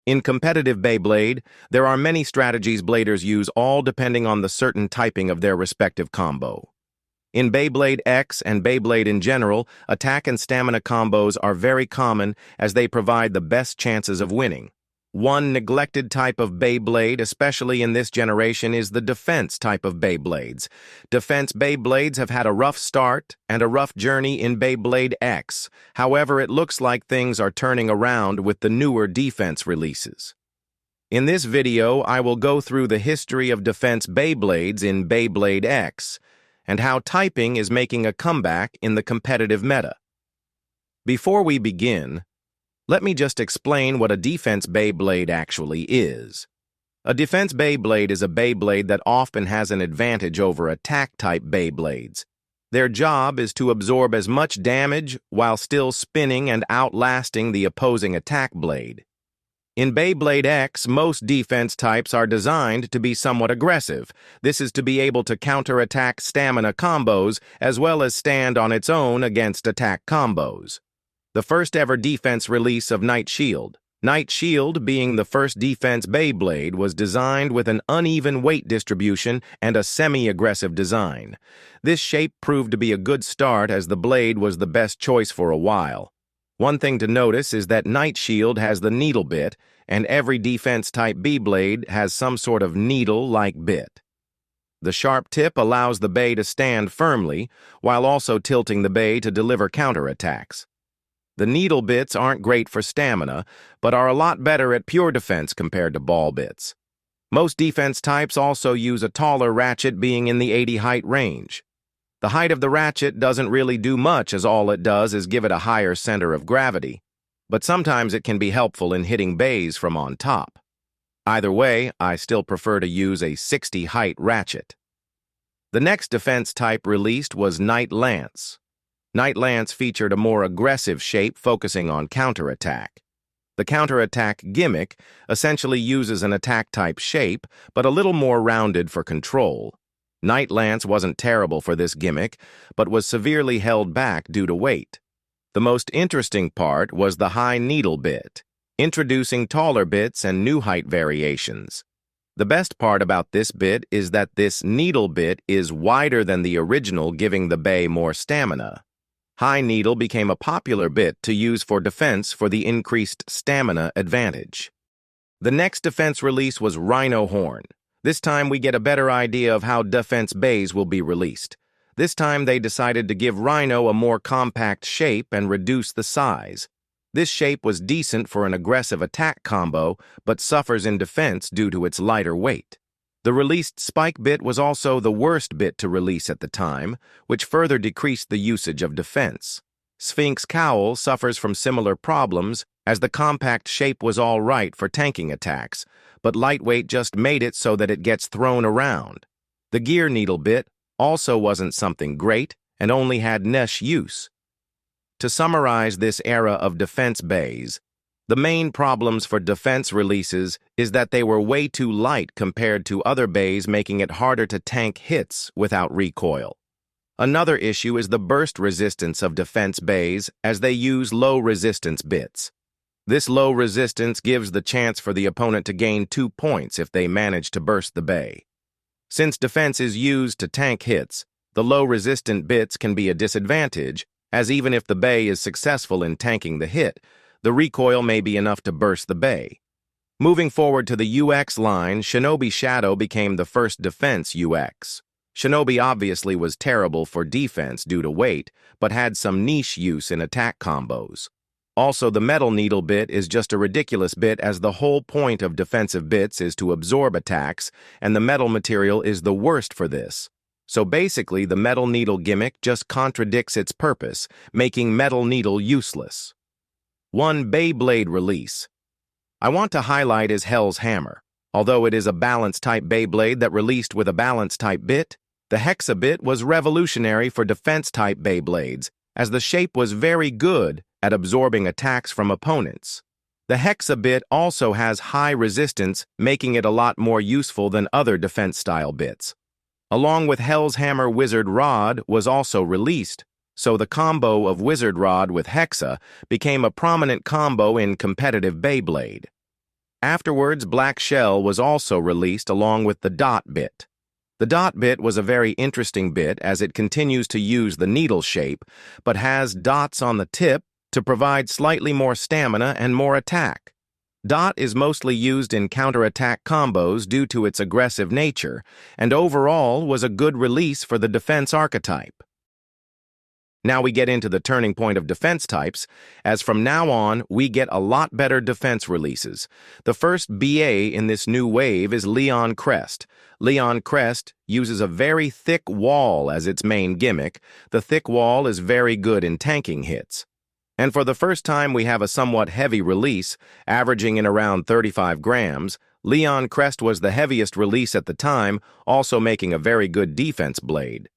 In competitive Beyblade, there are many strategies bladers use, all depending on the certain typing of their respective combo. In Beyblade X and Beyblade in general, attack and stamina combos are very common as they provide the best chances of winning. One neglected type of Beyblade, especially in this generation, is the defense type of Beyblades. Defense Beyblades have had a rough start and a rough journey in Beyblade X. However, it looks like things are turning around with the newer defense releases. In this video, I will go through the history of defense Beyblades in Beyblade X and how typing is making a comeback in the competitive meta. Before we begin, let me just explain what a defense Beyblade actually is. A defense Beyblade is a Beyblade that often has an advantage over attack-type Beyblades. Their job is to absorb as much damage while still spinning and outlasting the opposing attack blade. In Beyblade X, most defense types are designed to be somewhat aggressive. This is to be able to counterattack stamina combos as well as stand on its own against attack combos. The first ever defense release of Night Shield. Night Shield, being the first defense Beyblade, was designed with an uneven weight distribution and a semi-aggressive design. This shape proved to be a good start as the blade was the best choice for a while. One thing to notice is that Night Shield has the needle bit, and every defense-type Beyblade has some sort of needle-like bit. The sharp tip allows the bay to stand firmly, while also tilting the bay to deliver counterattacks. The needle bits aren't great for stamina, but are a lot better at pure defense compared to ball bits. Most defense types also use a taller ratchet, being in the 80 height range. The height of the ratchet doesn't really do much, as all it does is give it a higher center of gravity, but sometimes it can be helpful in hitting bays from on top. Either way, I still prefer to use a 60 height ratchet. The next defense type released was Night Lance. Night Lance featured a more aggressive shape focusing on counterattack. The counterattack gimmick essentially uses an attack-type shape, but a little more rounded for control. Night Lance wasn't terrible for this gimmick, but was severely held back due to weight. The most interesting part was the high needle bit, introducing taller bits and new height variations. The best part about this bit is that this needle bit is wider than the original, giving the bay more stamina. High needle became a popular bit to use for defense for the increased stamina advantage. The next defense release was Rhino Horn. This time we get a better idea of how defense bays will be released. This time they decided to give Rhino a more compact shape and reduce the size. This shape was decent for an aggressive attack combo, but suffers in defense due to its lighter weight. The released spike bit was also the worst bit to release at the time, which further decreased the usage of defense. Sphinx Cowl suffers from similar problems, as the compact shape was all right for tanking attacks, but lightweight just made it so that it gets thrown around. The gear needle bit also wasn't something great and only had niche use. To summarize this era of defense bays, the main problems for defense releases is that they were way too light compared to other bays, making it harder to tank hits without recoil. Another issue is the burst resistance of defense bays, as they use low resistance bits. This low resistance gives the chance for the opponent to gain 2 points if they manage to burst the bay. Since defense is used to tank hits, the low resistant bits can be a disadvantage, as even if the bay is successful in tanking the hit, the recoil may be enough to burst the bay. Moving forward to the UX line, Shinobi Shadow became the first defense UX. Shinobi obviously was terrible for defense due to weight, but had some niche use in attack combos. Also, the metal needle bit is just a ridiculous bit, as the whole point of defensive bits is to absorb attacks, and the metal material is the worst for this. So basically, the metal needle gimmick just contradicts its purpose, making metal needle useless. One Beyblade release I want to highlight is Hell's Hammer. Although it is a balance-type Beyblade that released with a balance-type bit, the Hexa bit was revolutionary for defense-type Beyblades, as the shape was very good at absorbing attacks from opponents. The Hexa bit also has high resistance, making it a lot more useful than other defense-style bits. Along with Hell's Hammer, Wizard Rod was also released, so the combo of Wizard Rod with Hexa became a prominent combo in competitive Beyblade. Afterwards, Black Shell was also released along with the dot bit. The dot bit was a very interesting bit as it continues to use the needle shape, but has dots on the tip to provide slightly more stamina and more attack. Dot is mostly used in counterattack combos due to its aggressive nature, and overall was a good release for the defense archetype. Now we get into the turning point of defense types, as from now on, we get a lot better defense releases. The first BA in this new wave is Leon Crest. Leon Crest uses a very thick wall as its main gimmick. The thick wall is very good in tanking hits. And for the first time, we have a somewhat heavy release, averaging in around 35 grams. Leon Crest was the heaviest release at the time, also making a very good defense blade.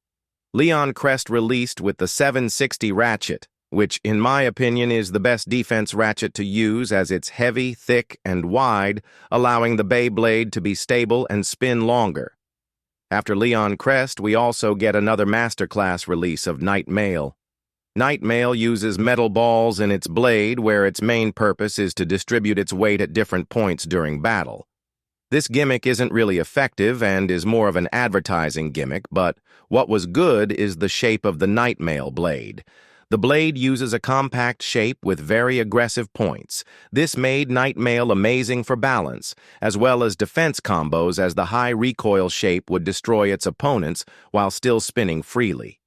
Leon Crest released with the 760 ratchet, which in my opinion is the best defense ratchet to use as it's heavy, thick, and wide, allowing the Beyblade to be stable and spin longer. After Leon Crest, we also get another masterclass release of Night Mail. Night Mail uses metal balls in its blade where its main purpose is to distribute its weight at different points during battle. This gimmick isn't really effective and is more of an advertising gimmick, but what was good is the shape of the Night Mail blade. The blade uses a compact shape with very aggressive points. This made Night Mail amazing for balance, as well as defense combos as the high recoil shape would destroy its opponents while still spinning freely.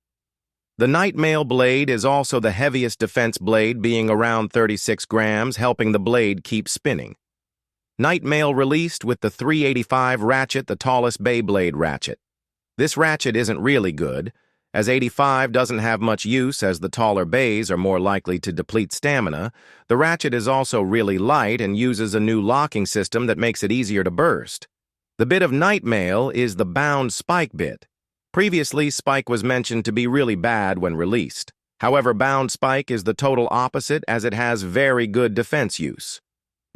The Night Mail blade is also the heaviest defense blade, being around 36 grams, helping the blade keep spinning. Night Mail released with the 385 ratchet, the tallest Beyblade ratchet. This ratchet isn't really good, as 85 doesn't have much use as the taller bays are more likely to deplete stamina. The ratchet is also really light and uses a new locking system that makes it easier to burst. The bit of Night Mail is the bound spike bit. Previously, spike was mentioned to be really bad when released. However, bound spike is the total opposite as it has very good defense use.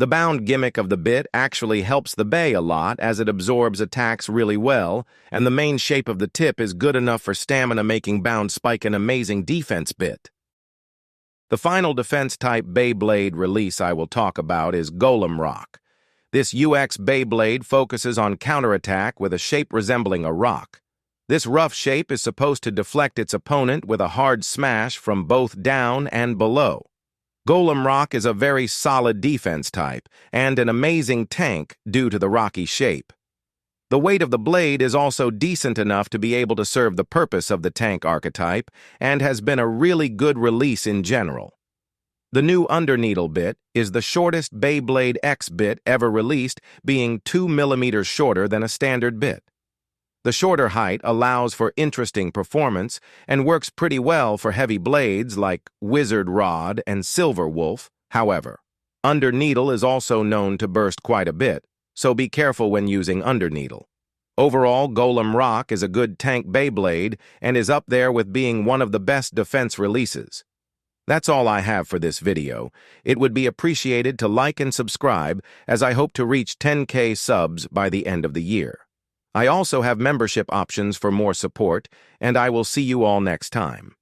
The bound gimmick of the bit actually helps the bay a lot as it absorbs attacks really well, and the main shape of the tip is good enough for stamina, making bound spike an amazing defense bit. The final defense type Beyblade release I will talk about is Golem Rock. This UX Beyblade focuses on counterattack with a shape resembling a rock. This rough shape is supposed to deflect its opponent with a hard smash from both down and below. Golem Rock is a very solid defense type and an amazing tank due to the rocky shape. The weight of the blade is also decent enough to be able to serve the purpose of the tank archetype and has been a really good release in general. The new underneedle bit is the shortest beybladex bit ever released, being 2 millimeters shorter than a standard bit. The shorter height allows for interesting performance and works pretty well for heavy blades like Wizard Rod and Silver Wolf. However, underneedle is also known to burst quite a bit, so be careful when using underneedle. Overall, Golem Rock is a good tank Beyblade and is up there with being one of the best defense releases. That's all I have for this video. It would be appreciated to like and subscribe as I hope to reach 10K subs by the end of the year. I also have membership options for more support, and I will see you all next time.